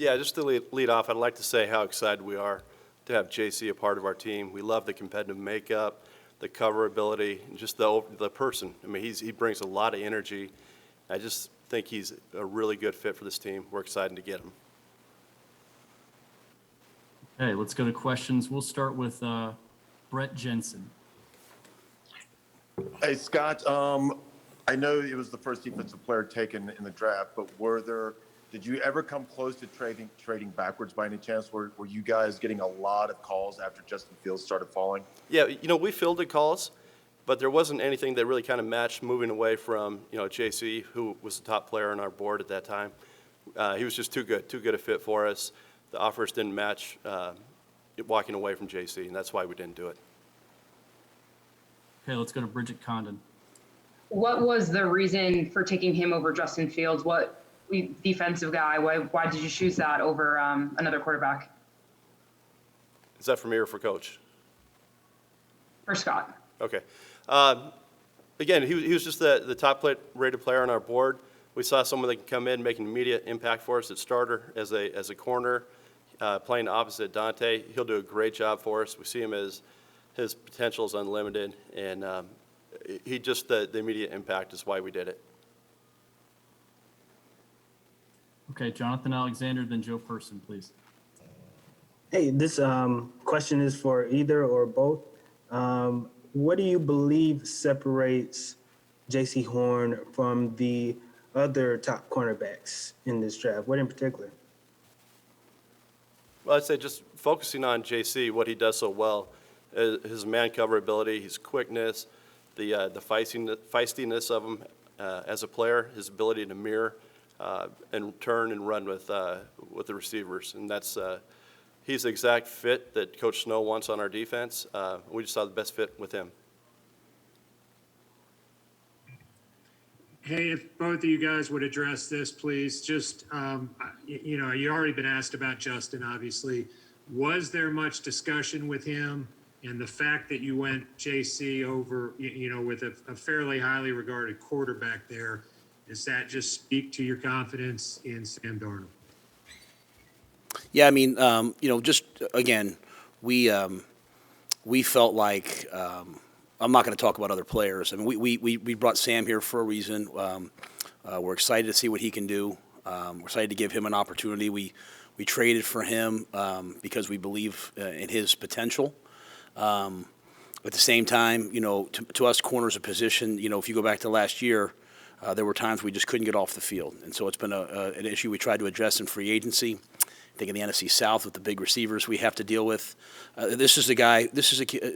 Yeah, just to lead off, I'd like to say how excited we are to have JC a part of our team. We love the competitive makeup, the cover ability, and just the person. I mean, he brings a lot of energy. I just think he's a really good fit for this team. We're excited to get him. Okay, let's go to questions. We'll start with Brett Jensen. Hey, Scott. I know it was the first defensive player taken in the draft, but did you ever come close to trading backwards by any chance? Were you guys getting a lot of calls after Justin Fields started falling? Yeah, we fielded calls, but there wasn't anything that really kind of matched moving away from, JC, who was the top player on our board at that time. He was just too good a fit for us. The offers didn't match walking away from JC, and that's why we didn't do it. Okay, let's go to Bridget Condon. What was the reason for taking him over Justin Fields? What defensive guy? Why did you choose that over another quarterback? Is that for me or for Coach? For Scott. Okay. Again, he was just the top rated player on our board. We saw someone that can come in, make an immediate impact for us at starter as a corner, playing opposite Dante. He'll do a great job for us. We see him as his potential is unlimited, and he just the immediate impact is why we did it. Okay, Jonathan Alexander, then Joe Person, please. Hey, this question is for either or both. What do you believe separates J.C. Horn from the other top cornerbacks in this draft? What in particular? Well, I'd say just focusing on JC, what he does so well, his man cover ability, his quickness, the feistiness of him as a player, his ability to mirror and turn and run with the receivers, and that's he's the exact fit that Coach Snow wants on our defense. We just saw the best fit with him. Hey, if both of you guys would address this, please. Just, you already been asked about Justin, obviously. Was there much discussion with him? And the fact that you went JC over, with a fairly highly regarded quarterback there, does that just speak to your confidence in Sam Darnold? Yeah, I mean, just again, we felt like I'm not going to talk about other players. I mean, we brought Sam here for a reason. We're excited to see what he can do. We're excited to give him an opportunity. We traded for him because we believe in his potential. At the same time, to us, corners a position. If you go back to last year, there were times we just couldn't get off the field, and so it's been an issue we tried to address in free agency. I think in the NFC South with the big receivers we have to deal with. This is a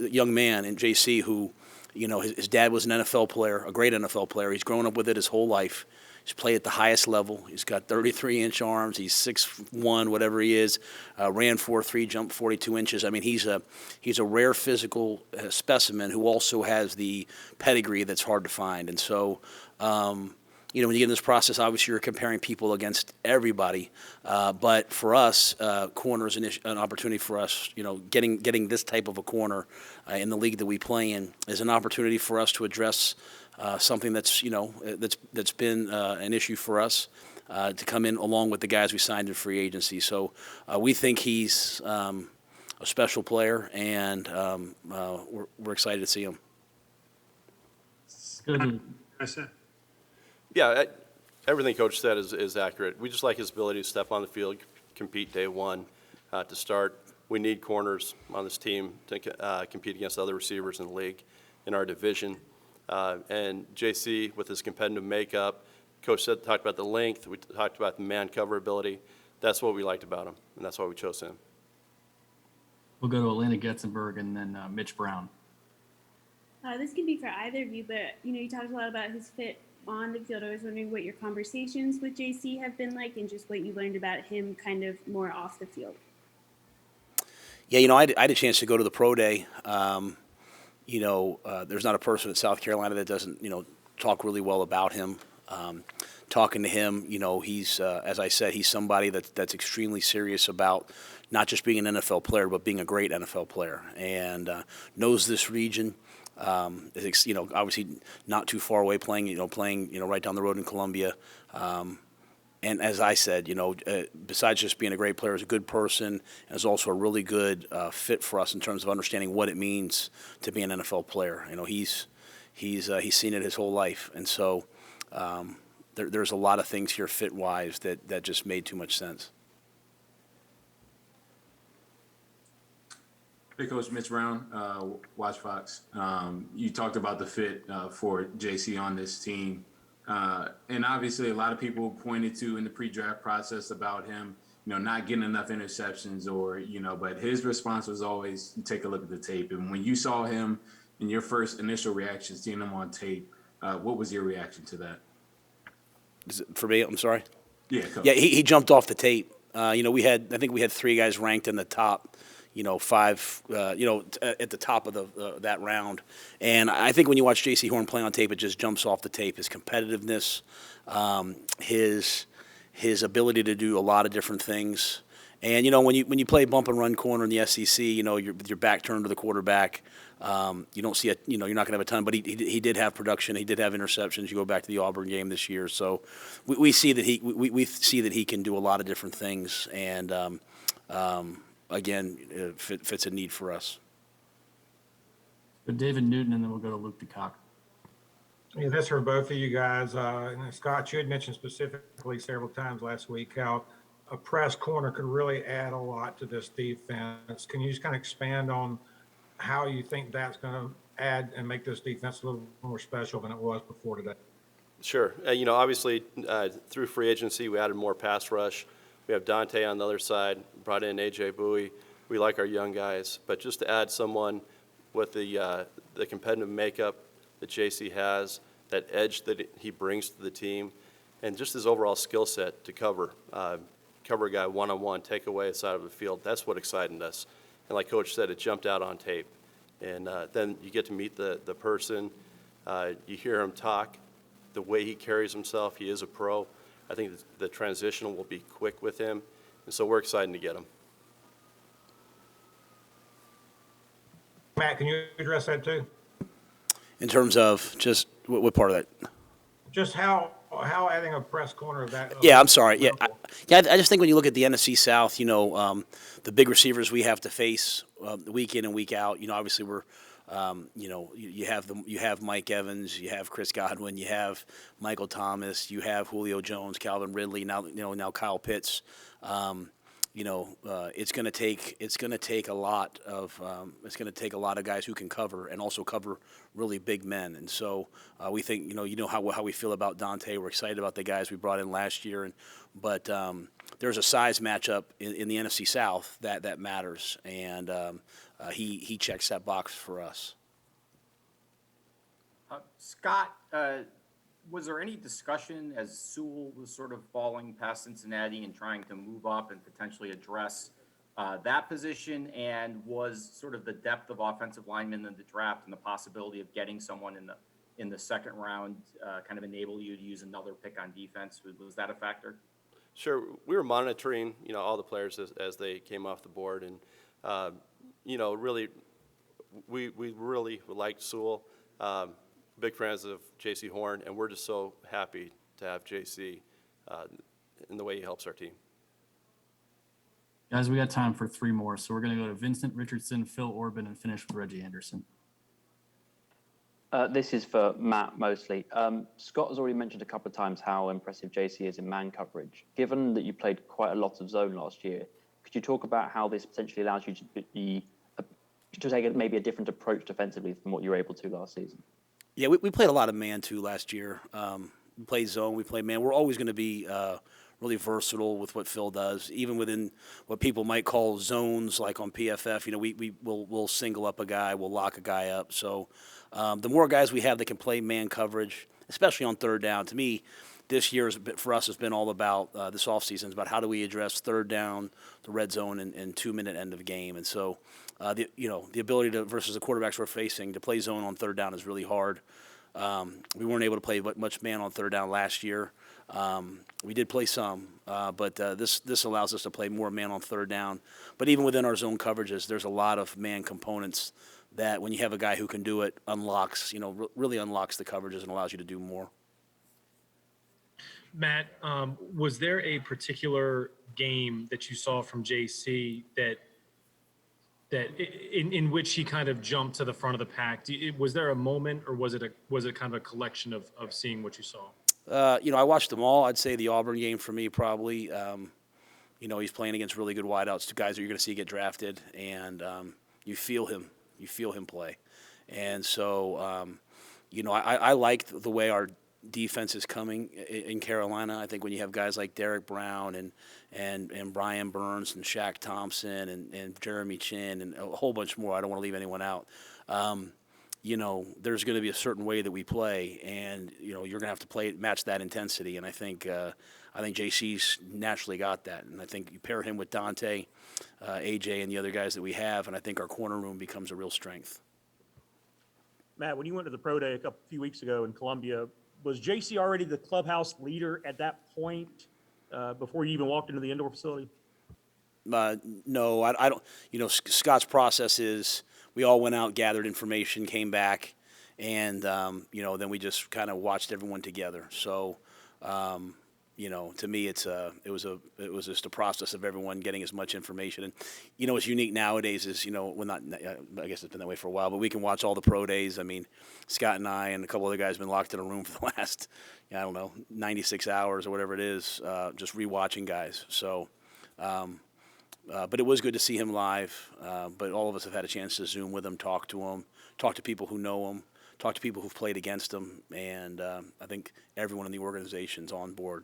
young man in JC who, his dad was an NFL player, a great NFL player. He's grown up with it his whole life. He's played at the highest level. He's got 33-inch arms. He's 6'1", whatever he is. Ran 4.3, jumped 42 inches. I mean, he's a rare physical specimen who also has the pedigree that's hard to find. And so, when you get in this process, obviously you're comparing people against everybody. But for us, corner is an opportunity for us. Getting this type of a corner in the league that we play in is an opportunity for us to address something that's been an issue for us to come in along with the guys we signed in free agency. So we think he's a special player, and we're excited to see him. Good. Yeah, everything Coach said is accurate. We just like his ability to step on the field, compete day one to start. We need corners on this team to compete against other receivers in the league, in our division. And JC, with his competitive makeup, Coach talked about the length. We talked about the man cover ability. That's what we liked about him, and that's why we chose him. We'll go to Elena Getzenberg and then Mitch Brown. This could be for either of you, but you talked a lot about his fit on the field. I was wondering what your conversations with JC have been like, and just what you learned about him kind of more off the field. Yeah, I had a chance to go to the pro day. There's not a person in South Carolina that doesn't, talk really well about him. Talking to him, he's, as I said, he's somebody that's extremely serious about not just being an NFL player, but being a great NFL player, and knows this region. Obviously not too far away, playing right down the road in Columbia, And as I said, besides just being a great player, he's a good person, and is also a really good fit for us in terms of understanding what it means to be an NFL player. He's seen it his whole life, and so there's a lot of things here fit-wise that just made too much sense. Hey, Coach Mitch Brown, Watch Fox. You talked about the fit for JC on this team. And obviously, a lot of people pointed to in the pre-draft process about him, not getting enough interceptions but his response was always, take a look at the tape. And when you saw him in your first initial reaction, seeing him on tape, what was your reaction to that? Is it for me? I'm sorry. Yeah, Coach. Yeah, he jumped off the tape. I think we had 3 guys ranked in the top, 5, at the top of that round. And I think when you watch J.C. Horn play on tape, it just jumps off the tape. His competitiveness, his ability to do a lot of different things. And when you play bump and run corner in the SEC, with your back turned to the quarterback, you don't see you're not going to have a ton. But he did have production. He did have interceptions. You go back to the Auburn game this year, so we see that we see that he can do a lot of different things. And again, it fits a need for us. So David Newton, and then we'll go to Luke DeCock. Yeah, this for both of you guys. And Scott, you had mentioned specifically several times last week how a press corner could really add a lot to this defense. Can you just kind of expand on how you think that's going to add and make this defense a little more special than it was before today? Sure. Obviously, through free agency, we added more pass rush. We have Dante on the other side, brought in A.J. Bowie. We like our young guys. But just to add someone with the competitive makeup that JC has, that edge that he brings to the team, and just his overall skill set to cover a guy one-on-one, take away a side of the field, that's what excited us. And like Coach said, it jumped out on tape. And then you get to meet the person. You hear him talk, the way he carries himself. He is a pro. I think the transition will be quick with him. And so we're excited to get him. Matt, can you address that too? In terms of just what part of that? Just how adding a press corner of that. Yeah, I'm sorry. Yeah, I just think when you look at the NFC South, the big receivers we have to face week in and week out. Obviously we're, you have Mike Evans, you have Chris Godwin, you have Michael Thomas, you have Julio Jones, Calvin Ridley, now Kyle Pitts. It's going to take a lot of guys who can cover and also cover really big men. And so we think, how we feel about Dante. We're excited about the guys we brought in last year. But there's a size matchup in the NFC South that matters. And he checks that box for us. Scott, was there any discussion as Sewell was sort of falling past Cincinnati and trying to move up and potentially address that position? And was sort of the depth of offensive linemen in the draft and the possibility of getting someone in the second round kind of enable you to use another pick on defense? Was that a factor? Sure. We were monitoring, all the players as they came off the board. And, really, we really liked Sewell. Big fans of J.C. Horn, and we're just so happy to have J.C. In the way he helps our team. Guys, we got time for 3 more, so we're going to go to Vincent Richardson, Phil Orban, and finish with Reggie Anderson. This is for Matt mostly. Scott has already mentioned a couple of times how impressive JC is in man coverage. Given that you played quite a lot of zone last year, could you talk about how this potentially allows you to take maybe a different approach defensively from what you were able to last season? Yeah, we played a lot of man too last year. We played zone, we played man. We're always going to be really versatile with what Phil does, even within what people might call zones, like on PFF. We'll single up a guy, we'll lock a guy up. So the more guys we have that can play man coverage, especially on third down, to me, this year for us has been all about this offseason is about how do we address third down, the red zone, and 2-minute end of game. And so the ability to versus the quarterbacks we're facing to play zone on third down is really hard. We weren't able to play much man on third down last year. We did play some, but this allows us to play more man on third down. But even within our zone coverages, there's a lot of man components that when you have a guy who can do it, really unlocks the coverages and allows you to do more. Matt, was there a particular game that you saw from JC that in which he kind of jumped to the front of the pack? Was there a moment, or was it kind of a collection of seeing what you saw? I watched them all. I'd say the Auburn game for me probably. He's playing against really good wideouts, two guys that you're going to see get drafted, and you feel him. You feel him play. And so, I liked the way our defense is coming in Carolina. I think when you have guys like Derek Brown and Brian Burns and Shaq Thompson and Jeremy Chin and a whole bunch more, I don't want to leave anyone out. There's going to be a certain way that we play, and you're going to have to match that intensity. And I think JC's naturally got that, and I think you pair him with Dante, AJ, and the other guys that we have, and I think our corner room becomes a real strength. Matt, when you went to the pro day a few weeks ago in Columbia, was JC already the clubhouse leader at that point before you even walked into the indoor facility? No, I don't. Scott's process is we all went out, gathered information, came back, and then we just kind of watched everyone together. So, to me, it was just a process of everyone getting as much information. And what's unique nowadays is I guess it's been that way for a while, but we can watch all the pro days. I mean, Scott and I and a couple other guys have been locked in a room for the last 96 hours or whatever it is, just rewatching guys. So. But it was good to see him live. But all of us have had a chance to Zoom with him, talk to people who know him, talk to people who've played against him, and I think everyone in the organization's on board.